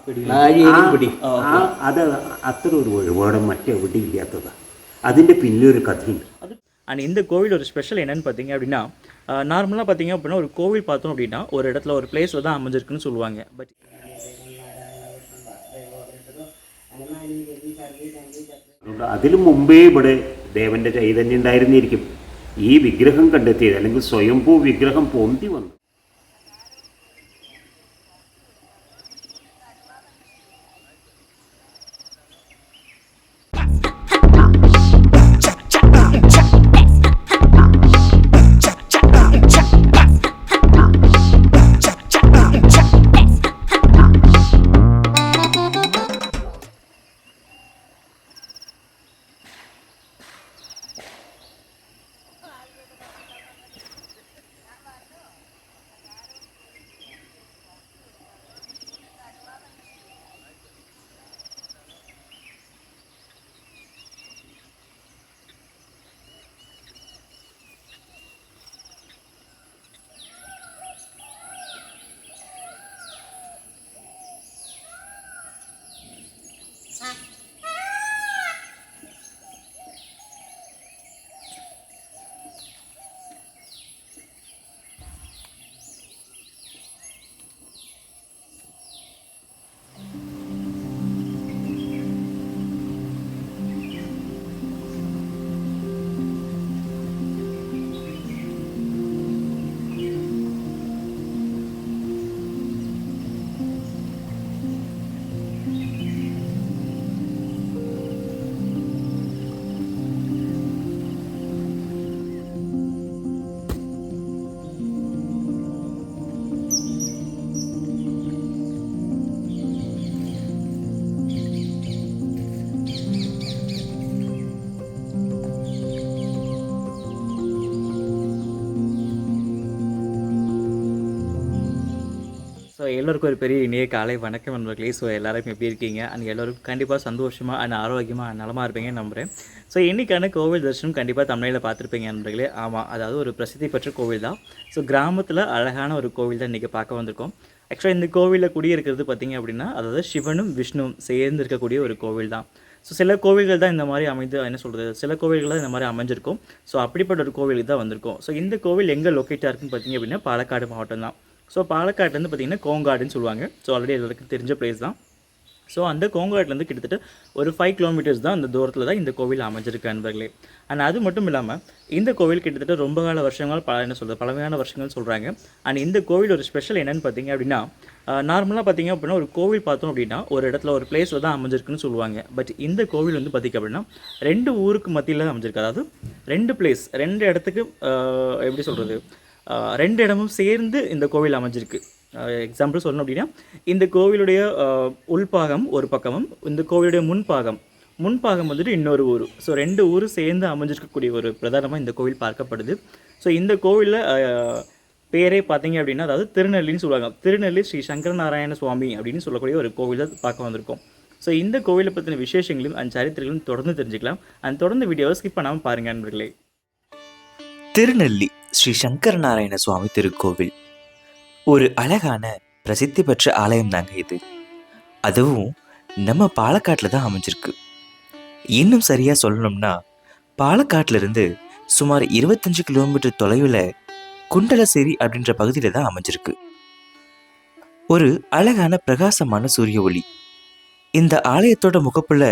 പിടി അത് അത്ര ഒരു വഴിപാടും മറ്റെവിടെ ഇല്ലാത്തതാണ്. അതിൻ്റെ പിന്നിലൊരു കഥയുണ്ട്. அண்ட் இந்த கோவில் ஒரு ஸ்பெஷல் என்னென்னு பார்த்தீங்க அப்படின்னா, நார்மலாக பார்த்தீங்க அப்படின்னா ஒரு கோவில் பார்த்தோம் அப்படின்னா ஒரு இடத்துல ஒரு பிளேஸில் தான் அமைஞ்சிருக்குன்னு சொல்லுவாங்க. பட் അതിനു മുമ്പേ ഇവിടെ ദേവൻ്റെ ചൈതന്യം ഉണ്ടായിരുന്നിരിക്കും. ഈ വിഗ്രഹം കണ്ടെത്തിയത് അല്ലെങ്കിൽ സ്വയംഭൂ വിഗ്രഹം പൊന്തി വന്നു. ஸோ எல்லோருக்கும் ஒரு பெரிய இனிய காலை வணக்கம் நண்பர்களே. ஸோ எல்லோரும் எப்படி இருக்கீங்க? அண்ட் எல்லோருக்கும் கண்டிப்பாக சந்தோஷமாக அண்ட் ஆரோக்கியமாக நலமாக இருப்பீங்கன்னு நம்புகிறேன். ஸோ இன்றைக்கான கோவில் தரிசனம் கண்டிப்பாக தமிழில் பார்த்துருப்பீங்க நண்பர்களே. ஆமாம், அதாவது ஒரு பிரசித்தி பெற்ற கோவில் தான். ஸோ கிராமத்தில் அழகான ஒரு கோவில் தான் இன்றைக்கி பார்க்க வந்திருக்கோம். ஆக்சுவலாக இந்த கோவிலில் குடியிருக்கிறது பார்த்திங்க அப்படின்னா, அதாவது சிவனும் விஷ்ணுவும் சேர்ந்து இருக்கக்கூடிய ஒரு கோவில் தான். ஸோ சில கோவில்கள் தான் இந்த மாதிரி அமைந்து என்ன சொல்கிறது, சில கோவில்கள் தான் இந்த மாதிரி அமைஞ்சிருக்கும். ஸோ அப்படிப்பட்ட ஒரு கோவிலுக்கு தான் வந்திருக்கோம். ஸோ இந்த கோவில் எங்கே லொக்கேட்டாக இருக்குன்னு பார்த்திங்க அப்படின்னா பாலக்காடு மாவட்டம் தான். ஸோ பாலக்காட்லேருந்து பார்த்திங்கன்னா கோங்காடுன்னு சொல்லுவாங்க. ஸோ ஆல்ரெடி எல்லாருக்கும் தெரிஞ்ச பிளேஸ் தான். ஸோ அந்த கோங்காட்லேருந்து கிட்டத்தட்ட ஒரு 5 கிலோமீட்டர்ஸ் தான் அந்த தூரத்தில் தான் இந்த கோவில் அமைஞ்சிருக்கு நண்பர்களே. அண்ட் அது மட்டும் இல்லாமல் இந்த கோவில் கிட்டத்தட்ட ரொம்ப கால வருஷங்கள் என்ன சொல்கிறது, பழமையான வருஷங்கள் சொல்கிறாங்க. அண்ட் இந்த கோவில் ஒரு ஸ்பெஷல் என்னென்னு பார்த்திங்க அப்படின்னா, நார்மலாக பார்த்திங்க அப்படின்னா ஒரு கோவில் பார்த்தோம் அப்படின்னா ஒரு இடத்துல ஒரு பிளேஸில் தான் அமைஞ்சிருக்குன்னு சொல்லுவாங்க. பட் இந்த கோவில் வந்து பார்த்திங்க அப்படின்னா 2 ஊருக்கு மத்தியில் தான் அமைஞ்சிருக்கு. அதாவது 2 பிளேஸ், 2 இடத்துக்கு எப்படி சொல்கிறது, 2 இடமும் சேர்ந்து இந்த கோவில் அமைஞ்சிருக்கு. எக்ஸாம்பிள் சொல்லணும் அப்படின்னா, இந்த கோவிலுடைய உள்பாகம் ஒரு பக்கமும், இந்த கோவிலுடைய முன்பாகம் வந்துட்டு இன்னொரு ஊர். ஸோ 2 ஊர் சேர்ந்து அமைஞ்சிருக்கக்கூடிய ஒரு பிரதானமாக இந்த கோவில் பார்க்கப்படுது. ஸோ இந்த கோவிலில் பேரே பார்த்தீங்க அப்படின்னா, அதாவது திருநெல்லின்னு சொல்லுவாங்க. திருநெல்லி ஸ்ரீ சங்கரநாராயண சுவாமி அப்படின்னு சொல்லக்கூடிய ஒரு கோவில் தான் பார்க்க வந்திருக்கோம். ஸோ இந்த கோவிலை பற்றின விசேஷங்களும் அந்த சரித்திரங்களும் தொடர்ந்து தெரிஞ்சுக்கலாம். அந்த தொடர்ந்து வீடியோவை ஸ்கிப் பண்ணாமல் பாருங்கள் நண்பர்களே. திருநெல்லி ஸ்ரீ சங்கரநாராயண சுவாமி திருக்கோவில் ஒரு அழகான பிரசித்தி பெற்ற ஆலயம் தாங்க இது. அதுவும் நம்ம பாலக்காட்டில் தான் அமைஞ்சிருக்கு. இன்னும் சரியாக சொல்லணும்னா, பாலக்காட்டிலிருந்து சுமார் 25 கிலோமீட்டர் தொலைவில் குண்டலசேரி அப்படின்ற பகுதியில் தான் அமைஞ்சிருக்கு. ஒரு அழகான பிரகாசமான சூரிய ஒளி இந்த ஆலயத்தோட முகப்புல,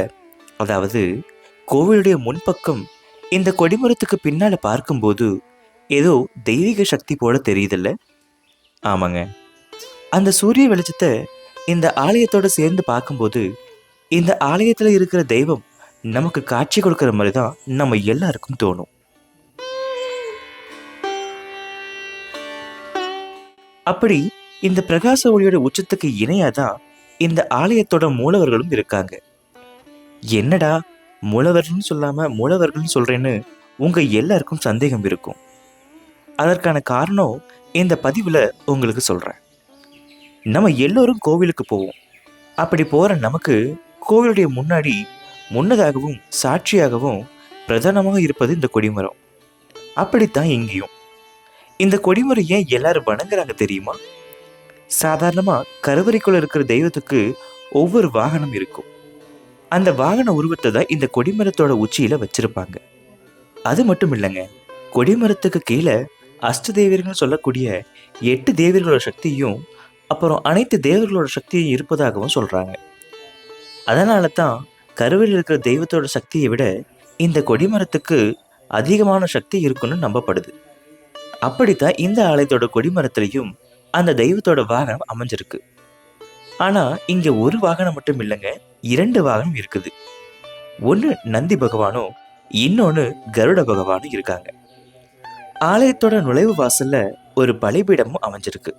அதாவது கோவிலுடைய முன்பக்கம் இந்த கொடிமரத்துக்கு பின்னால பார்க்கும்போது ஏதோ தெய்வீக சக்தி போல தெரியுதில்ல? ஆமாங்க, அந்த சூரிய வெளிச்சத்தை இந்த ஆலயத்தோட சேர்ந்து பார்க்கும்போது இந்த ஆலயத்துல இருக்கிற தெய்வம் நமக்கு காட்சி கொடுக்கிற மாதிரி தான் நம்ம எல்லாருக்கும் தோணும். அப்படி இந்த பிரகாச ஒளியோட உச்சத்துக்கு இணையாதான் இந்த ஆலயத்தோட மூலவர்களும் இருக்காங்க. என்னடா மூலவர்கள்னு சொல்லாம மூலவர்கள்னு சொல்றேன்னு உங்க எல்லாருக்கும் சந்தேகம் இருக்கும். அதற்கான காரணம் இந்த பதிவுல உங்களுக்கு சொல்றேன். நம்ம எல்லோரும் கோவிலுக்கு போவோம். அப்படி போற நமக்கு கோவிலுடைய முன்னதாகவும் சாட்சியாகவும் பிரதானமாக இருப்பது இந்த கொடிமரம். அப்படித்தான் இங்கேயும். இந்த கொடிமரம் ஏன் எல்லாரும் வணங்குறாங்க தெரியுமா? சாதாரணமா கருவறைக்குள்ள இருக்கிற தெய்வத்துக்கு ஒவ்வொரு வாகனம் இருக்கும். அந்த வாகன உருவத்தை தான் இந்த கொடிமரத்தோட உச்சியில வச்சிருப்பாங்க. அது மட்டும் இல்லைங்க, கொடிமரத்துக்கு கீழே அஷ்டதேவர்கள் சொல்லக்கூடிய 8 தேவர்களோட சக்தியும் அப்புறம் அனைத்து தேவர்களோட சக்தியும் இருப்பதாகவும் சொல்றாங்க. அதனால தான் கருவில் இருக்கிற தெய்வத்தோட சக்தியை விட இந்த கொடிமரத்துக்கு அதிகமான சக்தி இருக்குன்னு நம்பப்படுது. அப்படித்தான் இந்த ஆலயத்தோட கொடிமரத்திலையும் அந்த தெய்வத்தோட வாகனம் அமைஞ்சிருக்கு. ஆனா இங்க ஒரு வாகனம் மட்டும் இல்லைங்க, 2 வாகனம் இருக்குது. ஒன்று நந்தி பகவானும் இன்னொன்று கருட பகவானும் இருக்காங்க. ஆலயத்தோட நுழைவு வாசல்ல ஒரு பலிபீடமும் அமைஞ்சிருக்கு.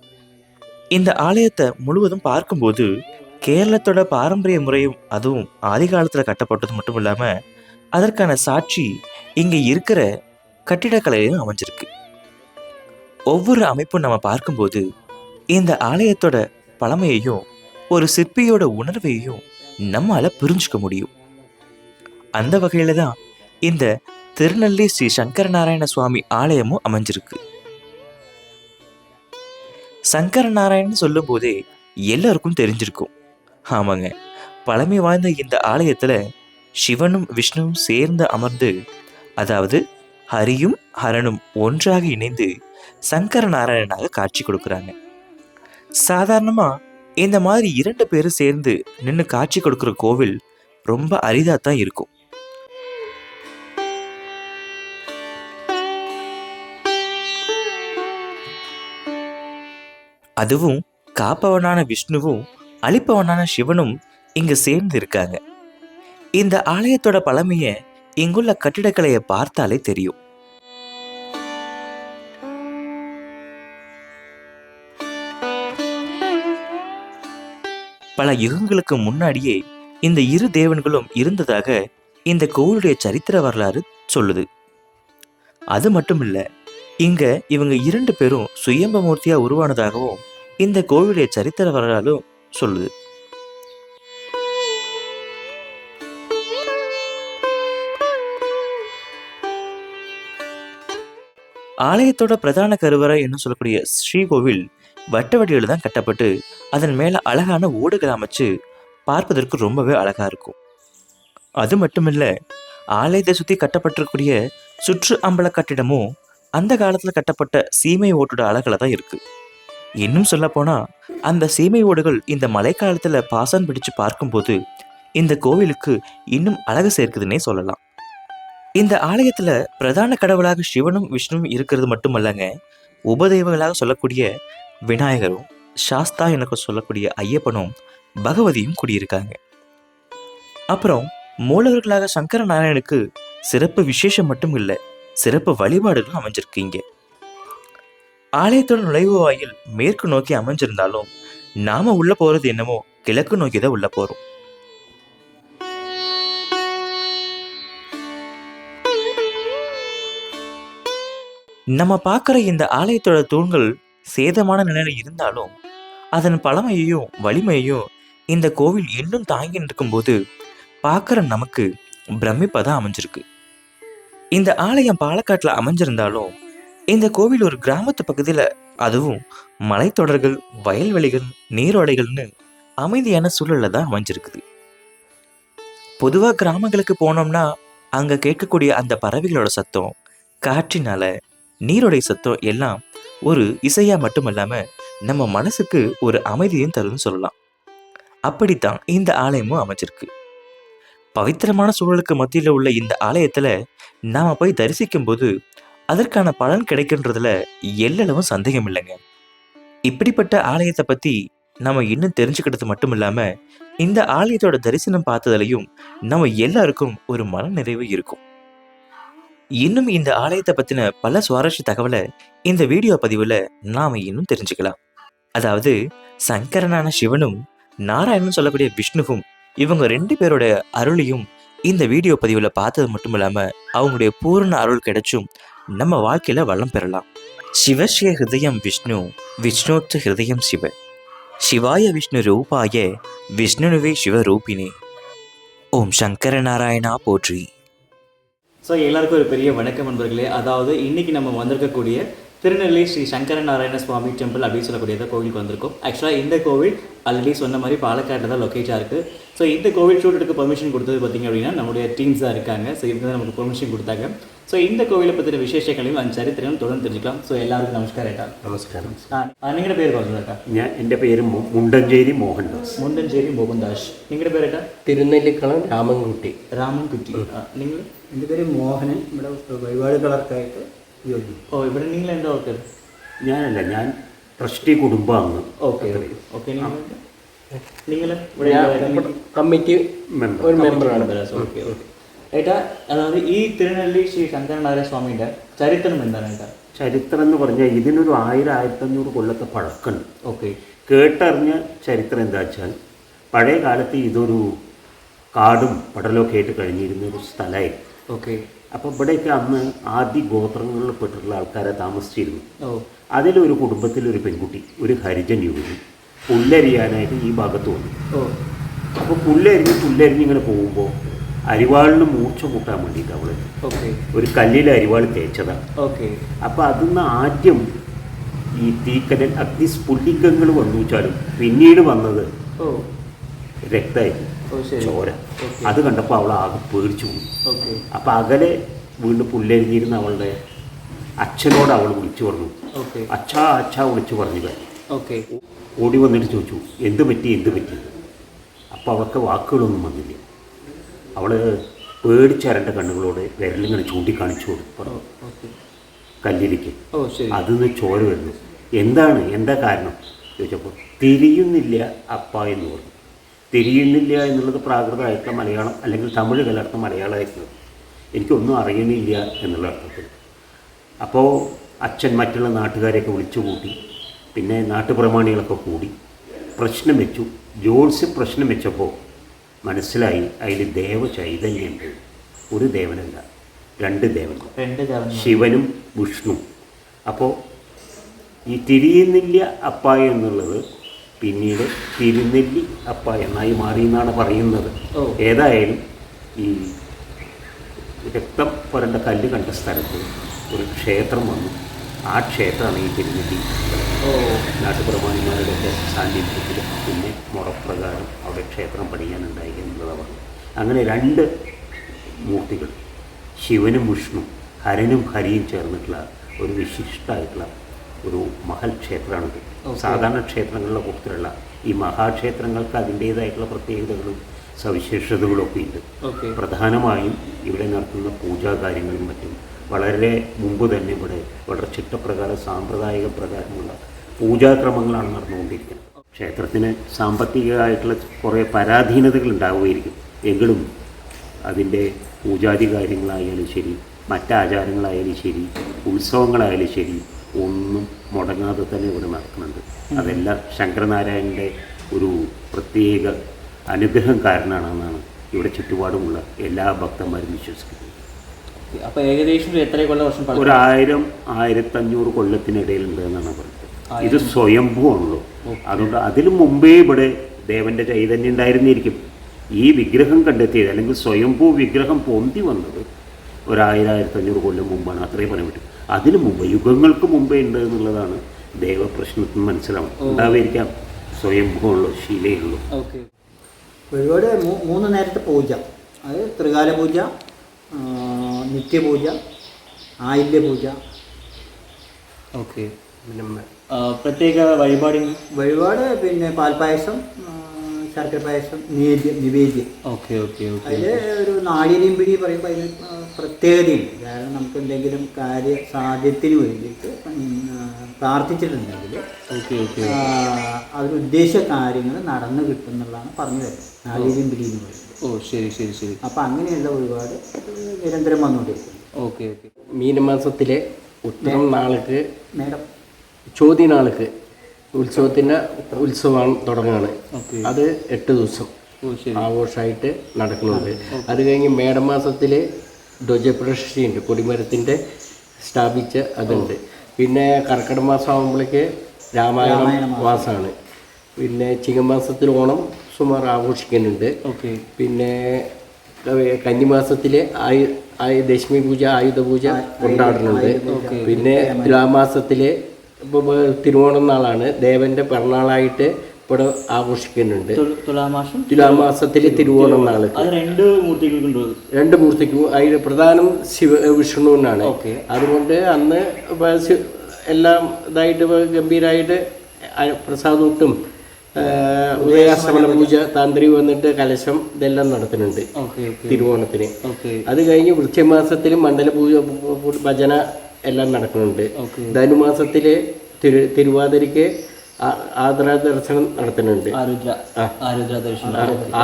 இந்த ஆலயத்தை முழுவதும் பார்க்கும்போது கேரளத்தோட பாரம்பரிய முறையும் அதுவும் ஆதி காலத்துல கட்டப்பட்டது மட்டும் இல்லாம அதற்கான சாட்சி இங்க இருக்கிற கட்டிடக்கலையும் அமைஞ்சிருக்கு. ஒவ்வொரு அமைப்பும் நம்ம பார்க்கும்போது இந்த ஆலயத்தோட பழமையையும் ஒரு சிற்பியோட உணர்வையும் நம்மால புரிஞ்சுக்க முடியும். அந்த வகையில தான் இந்த திருநெல்லி ஸ்ரீ சங்கரநாராயண சுவாமி ஆலயமும் அமைஞ்சிருக்கு. சங்கரநாராயணன் சொல்லும் போதே எல்லாருக்கும் தெரிஞ்சிருக்கும். ஆமாங்க, பழமை வாய்ந்த இந்த ஆலயத்துல சிவனும் விஷ்ணுவும் சேர்ந்து அமர்ந்து, அதாவது ஹரியும் ஹரனும் ஒன்றாக இணைந்து சங்கரநாராயணனாக காட்சி கொடுக்குறாங்க. சாதாரணமா இந்த மாதிரி 2 பேரும் சேர்ந்து நின்று காட்சி கொடுக்குற கோவில் ரொம்ப அரிதா தான் இருக்கும். அதுவும் காப்பவனான விஷ்ணுவும் அழிப்பவனான சிவனும் இங்க சேர்ந்து இருக்காங்க. இந்த ஆலயத்தோட பழமைய இங்குள்ள கட்டிடக்கலையை பார்த்தாலே தெரியும். பல யுகங்களுக்கு முன்னாடியே இந்த 2 தேவன்களும் இருந்ததாக இந்த கோவிலுடைய சரித்திர வரலாறு சொல்லுது. அது மட்டும் இல்ல, இங்க இவங்க 2 பேரும் சுயம்பமூர்த்தியா உருவானதாகவும் இந்த கோவிலுடைய சரித்திர வரலாறும் சொல்லுது. ஆலயத்தோட பிரதான கருவறை என்று சொல்லக்கூடிய ஸ்ரீகோவில் வட்ட வடிவில் தான் கட்டப்பட்டு அதன் மேல அழகான ஓடுகள் அமைச்சு பார்ப்பதற்கு ரொம்பவே அழகா இருக்கும். அது மட்டும் இல்ல, ஆலயத்தை சுத்தி கட்டப்பட்டிருக்கூடிய சுற்று அம்பல கட்டிடமும் அந்த காலத்துல கட்டப்பட்ட சீமை ஓட்டோட அழகுல தான் இருக்கு. இன்னும் சொல்ல போனா அந்த சீமை ஓடுகள் இந்த மழைக்காலத்துல பாசம் பிடிச்சு பார்க்கும்போது இந்த கோவிலுக்கு இன்னும் அழகு சேர்க்குதுன்னே சொல்லலாம். இந்த ஆலயத்துல பிரதான கடவுளாக சிவனும் விஷ்ணுவும் இருக்கிறது மட்டுமல்லங்க, உபதெய்வங்களாக சொல்லக்கூடிய விநாயகரும் சாஸ்தா எனக்கு சொல்லக்கூடிய ஐயப்பனும் பகவதியும் குடியிருக்காங்க. அப்புறம் மூலவர்களாக சங்கரநாராயணனுக்கு சிறப்பு விசேஷம் மட்டும் இல்லை, சிறப்பு வழிபாடுகளும் அமைஞ்சிருக்கீங்க. ஆலயத்தோட நுழைவு வாயில் மேற்கு நோக்கி அமைஞ்சிருந்தாலும் நாம உள்ள போறது என்னமோ கிழக்கு நோக்கி தான் உள்ள போறோம். நம்ம பார்க்குற இந்த ஆலயத்தோட தூண்கள் சேதமான நிலையில இருந்தாலும் அதன் பழமையையும் வலிமையையும் இந்த கோவில் இன்னும் தாங்கி நிற்கும்போது பார்க்குற நமக்கு பிரமிப்பதான் அமைஞ்சிருக்கு. இந்த ஆலயம் பாலக்காட்டில் அமைஞ்சிருந்தாலும் இந்த கோவில் ஒரு கிராமத்து பகுதியில், அதுவும் மலைத்தொடர்கள், வயல்வெளிகள், நீரோடைகள்னு அமைதியான சூழல்ல தான் அமைஞ்சிருக்குது. பொதுவாக கிராமங்களுக்கு போனோம்னா அங்கே கேட்கக்கூடிய அந்த பறவைகளோட சத்தம், காற்றினால நீரோடை சத்தம் எல்லாம் ஒரு இசையா மட்டும் இல்லாம நம்ம மனசுக்கு ஒரு அமைதியும் தரும்னு சொல்லலாம். அப்படித்தான் இந்த ஆலயமும் அமைச்சிருக்கு. பவித்திரமான சூழலுக்கு மத்தியில் உள்ள இந்த ஆலயத்துல நாம போய் தரிசிக்கும் போது அதற்கான பலன் கிடைக்கின்றதுல எல்லளவும் சந்தேகம் இல்லைங்க. இப்படிப்பட்ட ஆலயத்தை பத்தி நம்ம இன்னும் தெரிஞ்சுக்கிட்டது மட்டும் இல்லாம இந்த ஆலயத்தோட தரிசனம் பார்த்ததுலையும் நம்ம எல்லாருக்கும் ஒரு மன நிறைவு இருக்கும். இன்னும் இந்த ஆலயத்தை பத்தின பல சுவாரஸ்ய தகவலை இந்த வீடியோ பதிவுல நாம இன்னும் தெரிஞ்சுக்கலாம். அதாவது சங்கரனான சிவனும் நாராயணன் சொல்லக்கூடிய விஷ்ணுவும் இவங்க 2 பேரோட அருளையும் இந்த வீடியோ பதிவுல பார்த்தது மட்டும் இல்லாம அவங்களுடைய பூரண அருள் கிடைச்சும் நம்ம வாழ்க்கையில வளம் பெறலாம். சிவஸ்ய ஹிருதயம் விஷ்ணு, விஷ்ணோச்ச ஹிருதயம் சிவ, சிவாய விஷ்ணு ரூபாய விஷ்ணுவே சிவரூபினே. ஓம் சங்கர நாராயணா போற்றி. ஸோ எல்லாருக்கும் ஒரு பெரிய வணக்கம் நண்பர்களே. அதாவது இன்றைக்கி நம்ம வந்திருக்கக்கூடிய திருநெல்வேலி ஸ்ரீ சங்கரநாராயண சுவாமி டெம்பிள் அப்படின்னு சொல்லக்கூடியத கோவிலுக்கு வந்திருக்கும். ஆக்சுவலாக இந்த கோவில் ஆல்ரெடி சொன்ன மாதிரி பாலக்காட்டில் தான் லொக்கேட்டாக இருக்குது. ஸோ இந்த கோவில் ஷூட் எடுக்க பெர்மிஷன் கொடுத்தது பார்த்திங்க அப்படின்னா நம்மளுடைய டீம்ஸ் தான் இருக்காங்க. ஸோ இவங்க தான் நமக்கு பெர்மிஷன் கொடுத்தாங்க. ஸோ இந்த கோவிலை பற்றின விசேஷங்களையும் அந்த சரித்திரங்களும் தொடர்ந்து தெரிஞ்சுக்கலாம். ஸோ எல்லாருக்கும் நமஸ்காரம் ஏட்டா. നമസ്കാരം. നിങ്ങളുടെ പേര് പറഞ്ഞേട്ടാ? എൻ്റെ പേര് മുണ്ടഞ്ചേരി മോഹൻദാസ്. മുണ്ടഞ്ചേരി മോഹൻദാസ്. നിങ്ങളുടെ പേരേട്ടാ? തിരുനെല്ലിക്കളം രാമൻകുട്ടി. രാമൻകുട്ടി. നിങ്ങൾ? എൻ്റെ പേര് മോഹനൻ. ഇവിടെ വഴിപാട് കളർക്കായിട്ട് ജോലി. ഓ, ഇവിടെ നിങ്ങൾ എന്താ ഓർക്കത്? ഞാനല്ല, ഞാൻ ട്രസ്റ്റി കുടുംബാംഗം. Okay okay. നിങ്ങൾ കമ്മിറ്റി മെമ്പർ. ഒരു മെമ്പറാണ്. ഓക്കെ ഓക്കെ ഏട്ടാ. അതായത് ഈ തിരുനെല്ലി ശ്രീ ശങ്കരനാരായണ സ്വാമിയുടെ ചരിത്രം എന്താണ് ഏട്ടാ? ചരിത്രം എന്ന് പറഞ്ഞാൽ ഇതിനൊരു 1000-1500 കൊല്ലത്തെ പഴക്കമുണ്ട്. ഓക്കെ. കേട്ടറിഞ്ഞ ചരിത്രം എന്താ വെച്ചാൽ, പഴയ കാലത്ത് ഇതൊരു കാടും പടലൊക്കെ ആയിട്ട് കഴിഞ്ഞിരുന്ന ഒരു സ്ഥലമായിരുന്നു. ഓക്കെ. അപ്പോൾ ഇവിടെയൊക്കെ അന്ന് ആദ്യ ഗോത്രങ്ങളിൽ പെട്ടിട്ടുള്ള ആൾക്കാരെ താമസിച്ചിരുന്നു. ഓ. അതിലൊരു കുടുംബത്തിലൊരു പെൺകുട്ടി, ഒരു ഹരിജൻ യുവതി, പുല്ലരിയാനായിട്ട് ഈ ഭാഗത്ത് വന്നു. ഓ. അപ്പോൾ പുല്ലരിഞ്ഞ് ഇങ്ങനെ പോകുമ്പോൾ അരിവാളിന് മൂർച്ച കൂട്ടാൻ വേണ്ടിയിട്ട് അവൾ ഓക്കെ ഒരു കല്ലിൽ അരിവാൾ തേച്ചതാണ്. ഓക്കെ. അപ്പോൾ അതിന്ന് ആദ്യം ഈ തീക്കനൽ അഗ്നിസ്ഫുലിംഗങ്ങൾ വന്നു വെച്ചാലും പിന്നീട് വന്നത് ഓ രക്തമായിരുന്നു, ഓ ശരി. ചോര. ഓക്കെ. അത് കണ്ടപ്പോൾ അവൾ ആകെ പേടിച്ചു പോയി. ഓക്കെ. അപ്പോൾ അകലെ വീണ്ടും പുല്ലരിഞ്ഞിരുന്ന അവളുടെ അച്ഛനോട് അവൾ വിളിച്ചു പറഞ്ഞു. ഓക്കെ. അച്ഛാ വിളിച്ചു പറഞ്ഞു കഴിഞ്ഞു. ഓക്കെ. ഓടി വന്നിട്ട് ചോദിച്ചു, എന്ത് പറ്റി. അപ്പോൾ അവൾക്ക് വാക്കുകളൊന്നും വന്നില്ല. അവൾ പേടിച്ചരണ്ട കണ്ണുകളോട് വിരലിങ്ങനെ ചൂണ്ടിക്കാണിച്ചു കൊടുത്തു ഓക്കെ. കല്ലിലേക്ക്. ഓ ശരി. അതിന്ന് ചോര വരുന്നു. എന്താ കാരണം ചോദിച്ചപ്പോൾ തിരിയുന്നില്ല അപ്പ എന്ന് പറഞ്ഞു. തിരിയുന്നില്ല എന്നുള്ളത് പ്രാകൃതമായിട്ടുള്ള മലയാളം അല്ലെങ്കിൽ തമിഴ് കലർത്ത മലയാളമായിരുന്നു. എനിക്കൊന്നും അറിയണില്ല എന്നുള്ള അർത്ഥത്തിൽ. അപ്പോൾ അച്ഛൻ മറ്റുള്ള നാട്ടുകാരെയൊക്കെ വിളിച്ചു കൂട്ടി, പിന്നെ നാട്ടുപ്രമാണികളൊക്കെ കൂടി പ്രശ്നം വെച്ചു. ജോത്സ്യ പ്രശ്നം വെച്ചപ്പോൾ മനസ്സിലായി അതിൽ ദേവചൈതന്യമുണ്ട്. ഒരു ദേവനല്ല, 2 ദേവന്മാർ, ശിവനും വിഷ്ണു. അപ്പോൾ ഈ തിരിയുന്നില്ല അപ്പ എന്നുള്ളത് പിന്നീട് തിരുനെല്ലി അപ്പ എന്നായി മാറി എന്നാണ് പറയുന്നത്. ഏതായാലും ഈ രക്തം പുരണ്ട കല്ല് കണ്ട സ്ഥലത്ത് ഒരു ക്ഷേത്രം വന്നു. ആ ക്ഷേത്രമാണ് ഈ തിരുനെല്ലി. നാട്ടുപ്രമാണിമാരുടെയൊക്കെ സാന്നിധ്യത്തിൽ പിന്നെ മുറപ്രകാരം അവിടെ ക്ഷേത്രം പണിയാനുണ്ടായി എന്നുള്ളതാണ് പറഞ്ഞു. അങ്ങനെ 2 മൂർത്തികൾ, ശിവനും വിഷ്ണു, ഹരനും ഹരിയും ചേർന്നിട്ടുള്ള ഒരു വിശിഷ്ടമായിട്ടുള്ള ഒരു മഹൽ ക്ഷേത്രമാണിത്. സാധാരണ ക്ഷേത്രങ്ങളുടെ കൂട്ടത്തിലുള്ള ഈ മഹാക്ഷേത്രങ്ങൾക്ക് അതിൻ്റേതായിട്ടുള്ള പ്രത്യേകതകളും സവിശേഷതകളൊക്കെ ഉണ്ട്. പ്രധാനമായും ഇവിടെ നടത്തുന്ന പൂജാകാര്യങ്ങളും മറ്റും വളരെ മുമ്പ് തന്നെ ഇവിടെ വളരെ ചിട്ടപ്രകാരം സാമ്പ്രദായിക പ്രകാരമുള്ള പൂജാക്രമങ്ങളാണ് നടന്നുകൊണ്ടിരിക്കുന്നത്. ക്ഷേത്രത്തിന് സാമ്പത്തികമായിട്ടുള്ള കുറേ പരാധീനതകൾ ഉണ്ടാവുകയായിരിക്കും. എങ്കിലും അതിൻ്റെ പൂജാതി കാര്യങ്ങളായാലും ശരി, മറ്റാചാരങ്ങളായാലും ശരി, ഉത്സവങ്ങളായാലും ശരി, ഒന്നും മുടങ്ങാതെ തന്നെ ഇവിടെ നടക്കുന്നുണ്ട്. അതെല്ലാം ശങ്കരനാരായണൻ്റെ ഒരു പ്രത്യേക അനുഗ്രഹം കാരണമാണെന്നാണ് ഇവിടെ ചുറ്റുപാടുമുള്ള എല്ലാ ഭക്തന്മാരും വിശ്വസിക്കുന്നത്. അപ്പോൾ ഏകദേശം എത്ര വർഷം? ഒരു 1000-1500 കൊല്ലത്തിനിടയിലുണ്ട് എന്നാണ് പറയുന്നത്. ഇത് സ്വയംഭൂ ആണല്ലോ. അതുകൊണ്ട് അതിനു മുമ്പേ ഇവിടെ ദേവൻ്റെ ചൈതന്യം ഉണ്ടായിരുന്നിരിക്കും. ഈ വിഗ്രഹം കണ്ടെത്തിയത് അല്ലെങ്കിൽ സ്വയംഭൂ വിഗ്രഹം പൊന്തി വന്നത് ഒരു 1000-1500 കൊല്ലം മുമ്പാണ്. അത്രയും പറയാൻ പറ്റും. അതിനു മുമ്പ് യുഗങ്ങൾക്ക് മുമ്പേ ഉണ്ട് എന്നുള്ളതാണ് ദേവപ്രശ്നത്തിൽ മനസ്സിലാവും. ഉണ്ടാവായിരിക്കാം സ്വയംഭൂള്ളൂ, ശീലയുള്ളൂ. ഓക്കെ. ഒരുപാട് 3 നേരത്തെ പൂജ, അത് ത്രികാല പൂജ, നിത്യപൂജ, ആയില്യ പൂജ. ഓക്കെ. പ്രത്യേക വഴിപാട് പിന്നെ പാൽപ്പായസം, ശർക്കര പായസം, നിവേദ്യം. Okay okay okay. അതിൽ ഒരു നാടിരിമ്പിടി പറയുമ്പോൾ അതിന് പ്രത്യേകതയുണ്ട്. കാരണം നമുക്ക് എന്തെങ്കിലും കാര്യസാധ്യത്തിന് വേണ്ടിയിട്ട് പ്രാർത്ഥിച്ചിട്ടുണ്ടെങ്കിൽ ഓക്കെ ഓക്കെ അവരുദ്ദേശ കാര്യങ്ങൾ നടന്നു കിട്ടുന്നുള്ളതാണ് പറഞ്ഞു തരുന്നത് നാടിരിമ്പിടി എന്ന് പറയുന്നത്. ഓ ശരി ശരി ശരി. അപ്പം അങ്ങനെയുള്ള ഒരുപാട് നിരന്തരം വന്നുകൊണ്ടിരിക്കുന്നു. Okay okay. മീനമാസത്തിലെ ഉത്തരം നാൾക്ക് മേഡം ചോതി നാൾക്ക് ഉത്സവമാണ് തുടങ്ങുകയാണ്. അത് 8 ദിവസം ആഘോഷമായിട്ട് നടക്കുന്നുണ്ട്. അത് കഴിഞ്ഞ് മേടമാസത്തിൽ ധ്വജപ്രതിഷ്ഠയുണ്ട്, കൊടിമരത്തിൻ്റെ സ്ഥാപിച്ച അതുണ്ട്. പിന്നെ കർക്കിടക മാസം ആകുമ്പോഴേക്ക് രാമായണ മാസമാണ്. പിന്നെ ചിങ്ങമാസത്തിൽ ഓണം സുമാർ ആഘോഷിക്കുന്നുണ്ട്. ഓക്കെ. പിന്നെ കന്നിമാസത്തിലെ ദശമി പൂജ, ആയുധ പൂജ കൊണ്ടാടുന്നുണ്ട്. പിന്നെ തുലാമാസത്തിലെ തിരുവോണം നാളാണ് ദേവന്റെ പിറന്നാളായിട്ട് ഇവിടെ ആഘോഷിക്കുന്നുണ്ട്. തുലാമാസത്തിലെ തിരുവോണം നാള് രണ്ട് മൂർത്തിക്കും അതിൽ പ്രധാനം വിഷ്ണുവിനാണ്. അതുകൊണ്ട് അന്ന് എല്ലാം ഇതായിട്ട് ഗംഭീരമായിട്ട് പ്രസാദൂട്ടും ഉദയാസ്തമന പൂജ, താന്ത്രി വന്നിട്ട് കലശം ഇതെല്ലാം നടത്തുന്നുണ്ട് തിരുവോണത്തിന്. അത് കഴിഞ്ഞ് വൃശ്ചികമാസത്തിൽ മണ്ഡല പൂജ, ഭജന എല്ലാം നടക്കുന്നുണ്ട്. ധനുമാസത്തില് തിരുവാതിരയ്ക്ക് ആദര ദർശനം നടത്തുന്നുണ്ട്.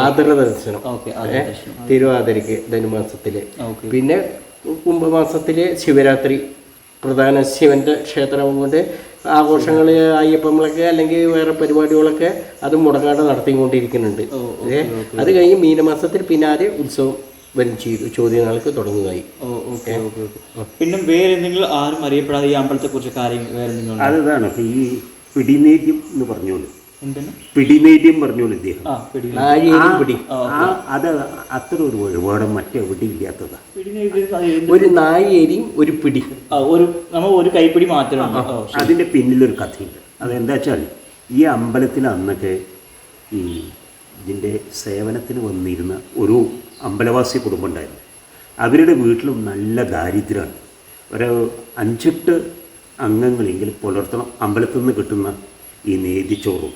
ആദര ദർശനം തിരുവാതിരയ്ക്ക് ധനുമാസത്തില്. പിന്നെ കുംഭമാസത്തില് ശിവരാത്രി പ്രധാന ശിവന്റെ ക്ഷേത്രം കൊണ്ട് ആഘോഷങ്ങൾ, അയ്യപ്പങ്ങളൊക്കെ അല്ലെങ്കിൽ വേറെ പരിപാടികളൊക്കെ അത് മുടങ്ങാതെ നടത്തിക്കൊണ്ടിരിക്കുന്നുണ്ട്. അത് കഴിഞ്ഞ് മീനമാസത്തിൽ പിന്നാലെ ഉത്സവം വരും ചെയ്തു, ചോദ്യങ്ങൾക്ക് തുടങ്ങുകയായി. പിന്നെ വേറെ എന്തെങ്കിലും ആരും അറിയപ്പെടാതെ ഈ അമ്പലത്തെ കുറിച്ച് കാര്യങ്ങൾ വേറെ എന്തെങ്കിലും? അതാണ് ഈ പിടിനേദ്യം എന്ന് പറഞ്ഞോളൂ, പിടിനേദ്യം പറഞ്ഞോളൂ ഇദ്ദേഹം. അത് അത്ര ഒരു വഴിപാടും മറ്റെവിടെയും ഇല്ലാത്തതാണ്. ഒരു നായേരിയും ഒരു പിടി, ഒരു കൈപ്പിടി മാത്രം. അതിൻ്റെ പിന്നിലൊരു കഥയുണ്ട്. അതെന്താ വെച്ചാൽ ഈ അമ്പലത്തിൽ അന്നൊക്കെ ഈ ഇതിൻ്റെ സേവനത്തിന് വന്നിരുന്ന ഒരു അമ്പലവാസി കുടുംബം ഉണ്ടായിരുന്നു. അവരുടെ വീട്ടിലും നല്ല ദാരിദ്ര്യമാണ്. ഒരു 5-8 അംഗങ്ങളെങ്കിലും പുലർത്തണം അമ്പലത്തിൽ നിന്ന് കിട്ടുന്ന ഈ നേതിച്ചോറും.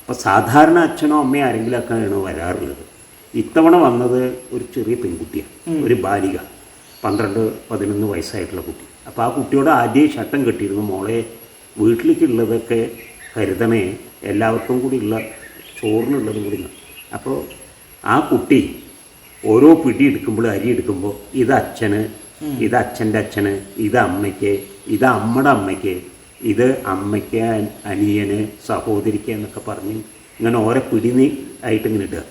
അപ്പോൾ സാധാരണ അച്ഛനോ അമ്മയോ ആരെങ്കിലുമൊക്കെയാണ് വരാറുള്ളത്. ഇത്തവണ വന്നത് ഒരു ചെറിയ പെൺകുട്ടിയാണ്, ഒരു ബാലിക, 12-11 വയസ്സായിട്ടുള്ള കുട്ടി. അപ്പോൾ ആ കുട്ടിയോട് ആദ്യം ഷട്ടം കെട്ടിയിരുന്നു, മോളെ വീട്ടിലേക്കുള്ളതൊക്കെ കരുതണേ, എല്ലാവർക്കും കൂടി ഉള്ള ചോറിനുള്ളതും കൂടി. അപ്പോൾ ആ കുട്ടി ഓരോ പിടി എടുക്കുമ്പോൾ, അരി എടുക്കുമ്പോൾ ഇത് അച്ഛന്, ഇത് അച്ഛൻ്റെ അച്ഛന്, ഇത് അമ്മയ്ക്ക്, ഇത് അമ്മയുടെ അമ്മയ്ക്ക്, ഇത് അമ്മയ്ക്ക്, അനിയന്, സഹോദരിക്ക് എന്നൊക്കെ പറഞ്ഞ് ഇങ്ങനെ ഓരോ പിടി ആയിട്ട് ഇങ്ങനെ ഇടുക.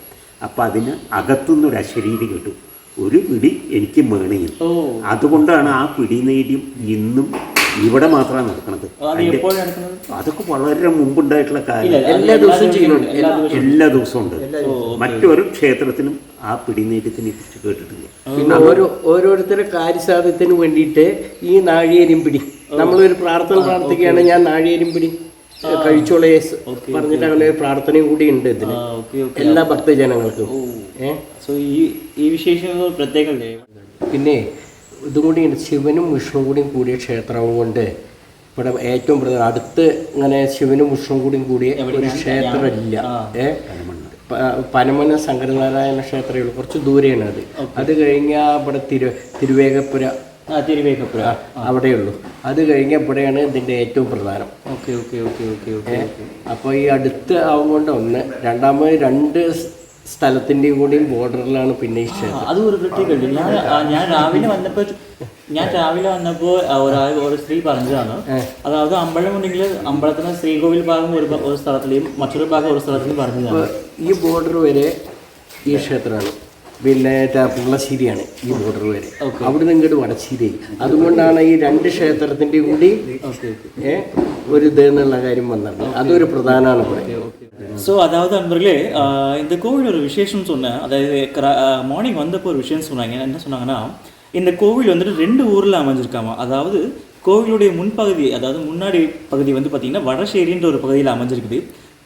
അപ്പം അതിന് അകത്തുനിന്നൊരു അശരീരി കിട്ടും, ഒരു പിടി എനിക്ക് മേണയും. അതുകൊണ്ടാണ് ആ പിടി നേടിയും ഇന്നും ഇവിടെ മാത്രമാണ് നടക്കുന്നത്. അതൊക്കെ വളരെ മുമ്പുണ്ടായിട്ടുള്ള കാര്യം. എല്ലാ ദിവസവും ചെയ്യുന്നുണ്ട്, എല്ലാ ദിവസവും ഉണ്ട്. മറ്റൊരു ക്ഷേത്രത്തിനും ആ പിടിനേറ്റത്തിനെ കുറിച്ച് കേട്ടിട്ടില്ല. പിന്നെ ഓരോരുത്തരുടെ കാര്യസാധ്യത്തിന് വേണ്ടിയിട്ട് ഈ നാഴിയേരും പിടി, നമ്മളൊരു പ്രാർത്ഥന പ്രാർത്ഥിക്കുകയാണ്, ഞാൻ നാഴിയേരും പിടി കഴിച്ചോളേ പറഞ്ഞിട്ട് അങ്ങനെ ഒരു പ്രാർത്ഥനയും കൂടി ഉണ്ട് ഇതിന് എല്ലാ ഭക്തജനങ്ങൾക്കും. ഈ വിശേഷം പ്രത്യേകം. പിന്നെ ഇതും കൂടി ശിവനും വിഷ്ണുവും കൂടിയും കൂടിയ ക്ഷേത്രം കൊണ്ട് ഇവിടെ ഏറ്റവും പ്രധാനം അടുത്ത് ഇങ്ങനെ ശിവനും വിഷ്ണുവും കൂടിയും കൂടിയ ഒരു ക്ഷേത്രമില്ല. പനമന ശങ്കരനാരായണ ക്ഷേത്രമുള്ളൂ, കുറച്ച് ദൂരെയാണ് അത്. അത് കഴിഞ്ഞാൽ ഇവിടെ തിരുവേഗപ്പുര അവിടെയുള്ളൂ. അത് കഴിഞ്ഞ ഇവിടെയാണ് ഇതിൻ്റെ ഏറ്റവും പ്രധാനം. അപ്പോൾ ഈ അടുത്ത് ആവുകൊണ്ട് ഒന്ന്, രണ്ടാമത് 2 സ്ഥലത്തിൻ്റെയും കൂടിയും ബോർഡറിലാണ് പിന്നെ ഈ ക്ഷേത്രം. അത് ഒരു പ്രത്യേകത. ഞാൻ രാവിലെ വന്നപ്പോൾ ഒരു സ്ത്രീ പറഞ്ഞതാണ്, അതായത് അമ്പലം ഉണ്ടെങ്കിൽ അമ്പലത്തിന് ശ്രീകോവിൽ ഭാഗം ഒരു സ്ഥലത്തിലെയും മറ്റൊരു ഭാഗം ഒരു സ്ഥലത്തിലും പറഞ്ഞതാണ്. ഈ ബോർഡർ വരെ ഈ ക്ഷേത്രമാണ്, പിന്നെ പുള്ളശ്ശേരിയാണ് ഈ ബോർഡർ വരെ, അവിടെ നിന്ന് ഇങ്ങോട്ട് വടശ്ശേരി. അതുകൊണ്ടാണ് ഈ 2 ക്ഷേത്രത്തിൻ്റെ കൂടി ഒരു ഇത് എന്നുള്ള കാര്യം വന്നത്. അതൊരു പ്രധാനമാണ് ഇവിടെ. ஸோ அதாவது நண்பர்களே, இந்த கோவில் ஒரு விசேஷம் சொன்னேன். அதாவது மார்னிங் வந்தப்போ ஒரு விஷயம் சொன்னாங்க. என்ன சொன்னாங்கன்னா, இந்த கோவில் வந்துட்டு 2 ஊரில் அமைஞ்சிருக்காமா. அதாவது கோவிலுடைய முன்பகுதி, அதாவது முன்னாடி பகுதி வந்து பார்த்திங்கன்னா வடசேரின்ற ஒரு பகுதியில் அமைஞ்சிருக்குது.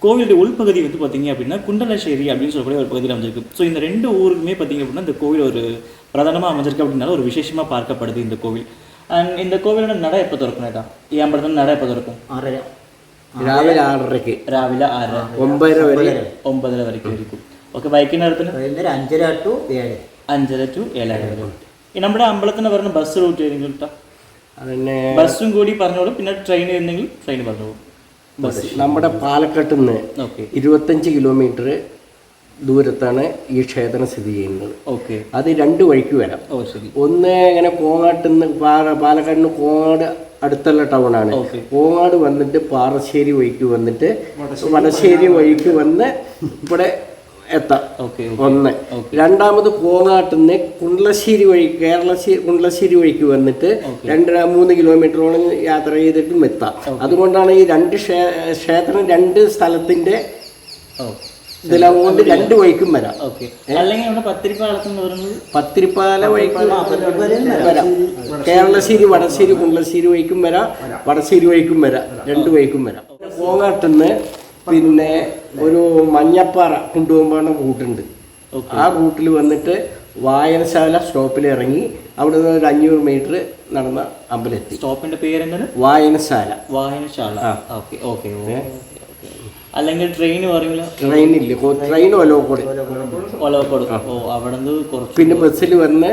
கோவிலுடைய உள்பகுதி வந்து பார்த்திங்க அப்படின்னா குண்டலசேரி அப்படின்னு சொல்லக்கூடிய ஒரு பகுதியில் அமைஞ்சிருக்கு. ஸோ இந்த 2 ஊருக்குமே பார்த்திங்க அப்படின்னா இந்த கோவில் ஒரு பிரதானமாக அமைஞ்சிருக்கு அப்படின்னால ஒரு விசேஷமாக பார்க்கப்படுது இந்த கோவில். அண்ட் இந்த கோவிலோட நடை எப்போ திறக்கும்? ஏட்டா ഈ അമ്പലത്തിന് നട എപ്പോൾ തുറക്കും? രാവിലെ 6:30. രാവിലെ 6:30, 9:30 വരെയ്ക്കും ഇരിക്കും. ഓക്കെ. വൈകുന്നേരത്തിന് 5:30 to 7. 5:30 to 7 വരെ. ഈ നമ്മുടെ അമ്പലത്തിന് പറഞ്ഞ ബസ് റൂട്ട് ഏതെങ്കിലും കിട്ടാം? അതന്നെ ബസ്സും കൂടി പറഞ്ഞോളൂ, പിന്നെ ട്രെയിൻ എന്തെങ്കിലും ട്രെയിൻ പറഞ്ഞോളൂ. നമ്മുടെ പാലക്കാട്ടിൽ നിന്ന് 25 കിലോമീറ്റർ ദൂരത്താണ് ഈ ക്ഷേത്രം സ്ഥിതി ചെയ്യുന്നത്. അത് 2 വഴിക്ക് വരാം. ഒന്ന് ഇങ്ങനെ കോങ്ങാട്ടിൽ നിന്ന് പാലക്കാടിൽ നിന്ന് കോങ്ങാട് അടുത്തുള്ള ടൗണാണ്. കോങ്ങാട് വന്നിട്ട് പാറശ്ശേരി വഴിക്ക് വന്നിട്ട് വടശ്ശേരി വഴിക്ക് വന്ന് ഇവിടെ എത്താം. ഒന്ന്. രണ്ടാമത് കോങ്ങാട്ടിൽ നിന്ന് കുണ്ടലശ്ശേരി വഴി, കുണ്ടലശ്ശേരി വഴിക്ക് വന്നിട്ട് 2-3 കിലോമീറ്ററോളം യാത്ര ചെയ്തിട്ടും എത്താം. അതുകൊണ്ടാണ് ഈ 2 ക്ഷേത്രം 2 സ്ഥലത്തിൻ്റെ ഇതിലാവും കൊണ്ട് 2 വഴിക്കും വരാം. ഓക്കെ. അല്ലെങ്കിൽ നമ്മുടെ പത്തിരിപ്പാലത്ത് എന്ന് പറയുന്നത് പത്തിരിപ്പാല വഴിക്ക് വരാം. കേരളശ്ശേരി, വടശ്ശേരി, കുണ്ടശ്ശേരി വഴിക്കും വരാം, വടശ്ശേരി വഴിക്കും വരാം, 2 വഴിക്കും വരാം. കോങ്ങാട്ടുനിന്ന് പിന്നെ ഒരു മഞ്ഞപ്പാറ കൊണ്ടുപോകുമ്പോൾ റൂട്ടുണ്ട്. ആ റൂട്ടിൽ വന്നിട്ട് വായനശാല സ്റ്റോപ്പിൽ ഇറങ്ങി അവിടെ നിന്ന് ഒരു 500 മീറ്റർ നടന്ന അമ്പലത്തി. സ്റ്റോപ്പിന്റെ പേര് എന്താണ്? വായനശാല. വായനശാല. Okay okay. അല്ലെങ്കിൽ ട്രെയിൻ പറയുമല്ലോ. ട്രെയിനില്ല, ട്രെയിൻ ഒലവക്കോട്. ഒലവക്കോട്. ഓ, അവിടെ നിന്ന് കുറച്ച്. പിന്നെ ബസ്സിൽ വന്ന്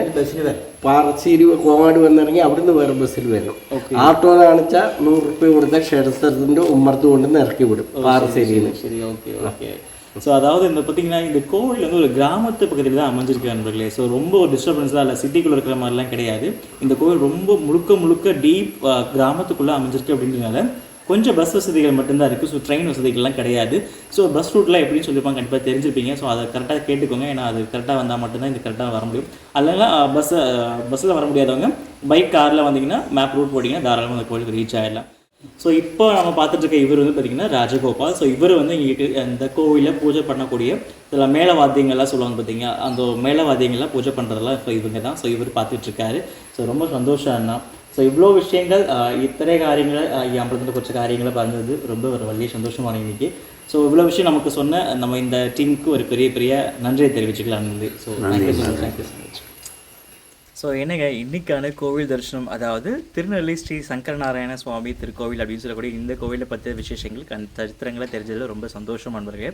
പാറശ്ശേരി കോങ്ങാട് വന്നിറങ്ങി അവിടുന്ന് വേറെ ബസ്സിൽ വരണം. ആട്ടോ കാണിച്ചാൽ 100 റുപ്യ കൊടുത്ത ക്ഷേത്രത്തിന്റെ ഉമ്മർത്ത് കൊണ്ടുവന്ന് ഇറക്കി വിടും പാറശ്ശേരിയിൽ. சரி, ஓகே ஓகே. ஸோ அதாவது இந்த பார்த்தீங்கன்னா இந்த கோவில் வந்து ஒரு கிராமத்து பக்கத்தில் தான் அமைஞ்சிருக்காங்களே. ஸோ ரொம்ப ஒரு டிஸ்டர்பன்ஸ் தான் இல்லை, சிட்டிக்குள்ளே இருக்கிற மாதிரிலாம் கிடையாது. இந்த கோவில் ரொம்ப முழுக்க டீப் கிராமத்துக்குள்ளே அமைஞ்சிருக்கு அப்படின்றதுனால கொஞ்சம் பஸ் வசதிகள் மட்டும்தான் இருக்குது. ஸோ ட்ரெயின் வசதிகள்லாம் கிடையாது. ஸோ பஸ் ரூட்லாம் எப்படின்னு சொல்லியிருப்பாங்க, கண்டிப்பாக தெரிஞ்சிருப்பீங்க. ஸோ அதை கரெக்டாக கேட்டுக்கோங்க, ஏன்னா அது கரெக்டாக வந்தால் மட்டும்தான் இந்த கரெக்டாக வர முடியும். அதனால பஸ்ஸில் வர முடியாதவங்க பைக், காரில் வந்தீங்கன்னா மேப் ரூட் போட்டிங்கன்னா தாராளமாக அந்த கோவிலுக்கு ரீச் ஆகிடலாம். ஸோ இப்போ நம்ம பார்த்துட்டு இருக்க இவர் வந்து பார்த்திங்கன்னா ராஜகோபால். ஸோ இவர் வந்து இங்கே இந்த கோவிலில் பூஜை பண்ணக்கூடிய சில மேளவாத்தியங்கள்லாம் சொல்லுவாங்க பார்த்தீங்க, அந்த மேளவாத்தியங்கள்லாம் பூஜை பண்ணுறதெல்லாம் இப்போ இவங்க தான். ஸோ இவர் பார்த்துட்ருக்காரு. ஸோ ரொம்ப சந்தோஷம் அண்ணா. ஸோ இவ்வளோ விஷயங்கள் இத்தனை காரியங்களை அம்பலத்தில் കുറച്ച് കാര്യങ്ങൾ പറഞ്ഞത് ரொம்ப ஒரு വലിய சந்தோஷமான இன்னைக்கு. ஸோ இவ்வளோ விஷயம் நமக்கு சொன்ன நம்ம இந்த டீமுக்கு ஒரு பெரிய நன்றியை தெரிவிச்சுக்கலாம். So thank you so much. So என்னங்க இன்றைக்கான கோவில் தரிசனம், அதாவது திருநெல்வேலி ஸ்ரீ சங்கரநாராயண சுவாமி திருக்கோவில் அப்படின்னு சொல்லக்கூடிய இந்த கோவிலை பற்றிய விசேஷங்கள் சரித்திரங்களை தெரிஞ்சதில் ரொம்ப சந்தோஷம் நண்பர்களே.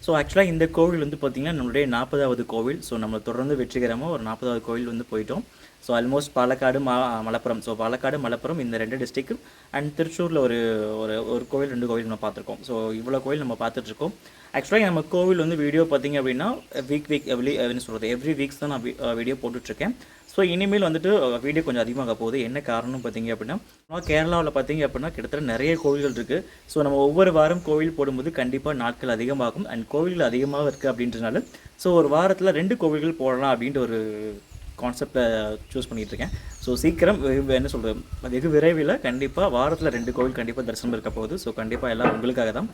ஸோ ஆக்சுவலாக இந்த கோவில் வந்து பார்த்திங்கன்னா நம்மளுடைய 40வது கோவில். ஸோ நம்ம தொடர்ந்து வெற்றிகரமாக ஒரு 40வது கோவில் வந்து போயிட்டோம். So almost Palakkad Malappuram. So Palakkad Malappuram இந்த 2 டிஸ்ட்ரிக்டும் அண்ட் திருச்சூரில் ஒரு கோவில் 2 கோவில் நம்ம பார்த்துருக்கோம். ஸோ இவ்வளோ கோவில் நம்ம பார்த்துட்ருக்கோம். ஆக்சுவலாக நம்ம கோவில் வந்து வீடியோ பார்த்திங்க அப்படின்னா எவ்ரி வீக்ஸ் தான் நான் வீடியோ போட்டுட்ருக்கேன். ஸோ இனிமேல் வந்துட்டு வீடியோ கொஞ்சம் அதிகமாக போகுது. என்ன காரணம் பார்த்தீங்க அப்படின்னா, கேரளாவில் பார்த்தீங்க அப்படின்னா கிட்டத்தட்ட நிறைய கோவில்கள் இருக்குது. ஸோ நம்ம ஒவ்வொரு வாரம் கோவில் போடும்போது கண்டிப்பாக நாட்கள் அதிகமாகும். அண்ட் கோவில்கள் அதிகமாக இருக்குது அப்படின்றனால ஸோ ஒரு வாரத்தில் 2 கோவில்கள் போடலாம் அப்படின்ட்டு ஒரு கான்செப்டை சூஸ் பண்ணிகிட்ருக்கேன். ஸோ சீக்கிரம் என்ன சொல்கிறது, வெகு விரைவில் கண்டிப்பாக வாரத்தில் 2 கோவில் கண்டிப்பாக தரிசனம் இருக்க போகுது. ஸோ கண்டிப்பாக எல்லாம் உங்களுக்காக தான்.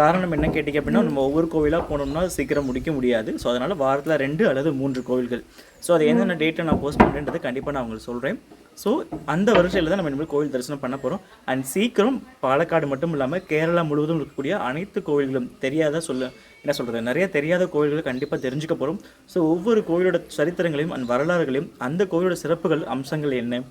காரணம் என்ன கேட்டிங்க அப்படின்னா, நம்ம ஒவ்வொரு கோவிலாக போனோம்னா சீக்கிரம் முடிக்க முடியாது. ஸோ அதனால் வாரத்தில் 2 அல்லது 3 கோவில்கள். ஸோ அது என்னென்ன டேட்டை நான் போஸ்ட் பண்ணுறேன்றது கண்டிப்பாக நான் உங்களுக்கு சொல்கிறேன். ஸோ அந்த வரிசையில் தான் நம்ம இனிமேல் கோவில் தரிசனம் பண்ண போகிறோம். அண்ட் சீக்கிரம் பாலக்காடு மட்டும் இல்லாமல் கேரளா முழுவதும் இருக்கக்கூடிய அனைத்து கோவில்களும் என்ன சொல்கிறது, நிறைய தெரியாத கோவில்களை கண்டிப்பாக தெரிஞ்சுக்க போகிறோம். ஸோ ஒவ்வொரு கோவிலோட சரித்திரங்களையும் அண்ட் வரலாறுகளையும், அந்த கோவிலோட சிறப்புகள், அம்சங்கள் என்ன,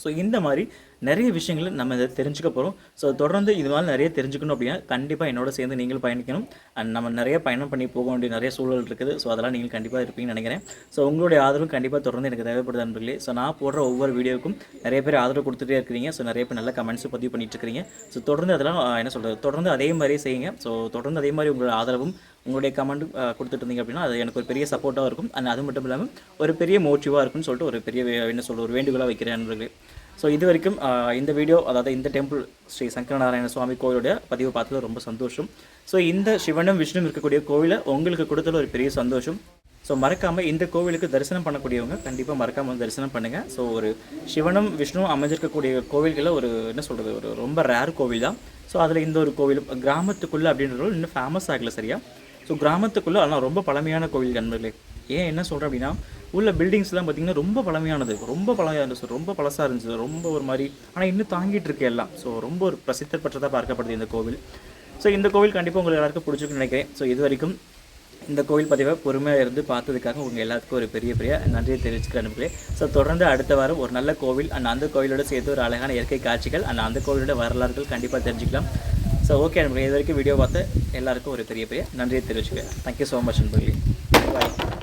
ஸோ இந்த மாதிரி நிறைய விஷயங்களை நம்ம இதை தெரிஞ்சுக்க போகிறோம். ஸோ தொடர்ந்து இது மாதிரி நிறைய தெரிஞ்சுக்கணும் அப்படின்னா கண்டிப்பாக என்னோட சேர்ந்து நீங்களும் பயணிக்கணும். அண்ட் நம்ம நிறைய பயணம் பண்ணி போக வேண்டிய நிறைய சூழல் இருக்குது. ஸோ அதெல்லாம் நீங்கள் கண்டிப்பாக இருப்பீங்கன்னு நினைக்கிறேன். ஸோ உங்களுடைய ஆதரவும் கண்டிப்பாக தொடர்ந்து எனக்கு தேவைப்படுது நண்பர்களே. ஸோ நான் போடுற ஒவ்வொரு வீடியோவுக்கும் நிறைய பேர் ஆதரவு கொடுத்துட்டே இருக்கிறீங்க. ஸோ நிறைய பேர் நல்ல கமெண்ட்ஸும் பதிவு பண்ணிட்டு இருக்கிறீங்க. ஸோ தொடர்ந்து அதெல்லாம் என்ன சொல்கிறது, தொடர்ந்து அதே மாதிரியே செய்யுங்க. ஸோ தொடர்ந்து அதே மாதிரி உங்களோட ஆதரவும் உங்களுடைய கமெண்ட் கொடுத்துட்டு இருந்தீங்க அப்படின்னா அது எனக்கு ஒரு பெரிய சப்போர்ட்டாக இருக்கும். அண்ட் அது மட்டும் இல்லாமல் ஒரு பெரிய மோட்டிவாக இருக்குன்னு சொல்லிட்டு ஒரு பெரிய என்ன சொல்கிறது, ஒரு வேண்டுகோளாக வைக்கிறேன் நண்பர்களே. ஸோ இது வரைக்கும் இந்த வீடியோ, அதாவது இந்த டெம்பிள் ஸ்ரீ சங்கரநாராயண சுவாமி கோவிலோட பதிவு பார்த்ததுல ரொம்ப சந்தோஷம். ஸோ இந்த சிவனும் விஷ்ணுவும் இருக்கக்கூடிய கோவிலை உங்களுக்கு கொடுத்தல ஒரு பெரிய சந்தோஷம். ஸோ மறக்காமல் இந்த கோவிலுக்கு தரிசனம் பண்ணக்கூடியவங்க கண்டிப்பாக மறக்காமல் தரிசனம் பண்ணுங்கள். ஸோ ஒரு சிவனும் விஷ்ணுவும் அமைஞ்சிருக்கக்கூடிய கோவில்களில் ஒரு என்ன சொல்கிறது, ஒரு ரொம்ப ரேர் கோவில் தான். ஸோ அதில் இந்த ஒரு கோவில் கிராமத்துக்குள்ளே அப்படின்றது இன்னும் ஃபேமஸ் ஆகலை சரியா. ஸோ கிராமத்துக்குள்ளே அதெல்லாம் ரொம்ப பழமையான கோவில் நண்பர்களே. ஏன் என்ன சொல்கிறேன் அப்படின்னா, உள்ள பில்டிங்ஸ்லாம் பார்த்திங்கன்னா ரொம்ப பழமையானது, ரொம்ப பழசாக இருந்துச்சு, ரொம்ப ஒரு மாதிரி. ஆனால் இன்னும் தாங்கிட்டு இருக்கு எல்லாம். ஸோ ரொம்ப ஒரு பிரசித்தி பெற்றதாக பார்க்கப்படுது இந்த கோவில். ஸோ இந்த கோவில் கண்டிப்பாக உங்களுக்கு எல்லாருக்கும் பிடிச்சிருக்குன்னு நினைக்கிறேன். ஸோ இது வரைக்கும் இந்த கோவில் பதிவை பொறுமையாக இருந்து பார்த்ததுக்காக உங்கள் எல்லாத்துக்கும் ஒரு பெரிய நன்றியை தெரிவிச்சுக்கிறேன் நண்பர்களே. ஸோ தொடர்ந்து அடுத்த வாரம் ஒரு நல்ல கோவில் அண்ட் அந்த கோவிலோட சேர்த்து ஒரு அழகான இயற்கை காட்சிகள் அண்ட் அந்த கோவிலோட வரலாறுகள் கண்டிப்பாக தெரிஞ்சுக்கலாம். ஸோ ஓகே நண்பர்களே, இது வரைக்கும் வீடியோ பார்த்து எல்லாருக்கும் ஒரு பெரிய நன்றியை தெரிவிச்சுக்கிறேன். தேங்க்யூ ஸோ மச் நண்பர்களே. பாய்.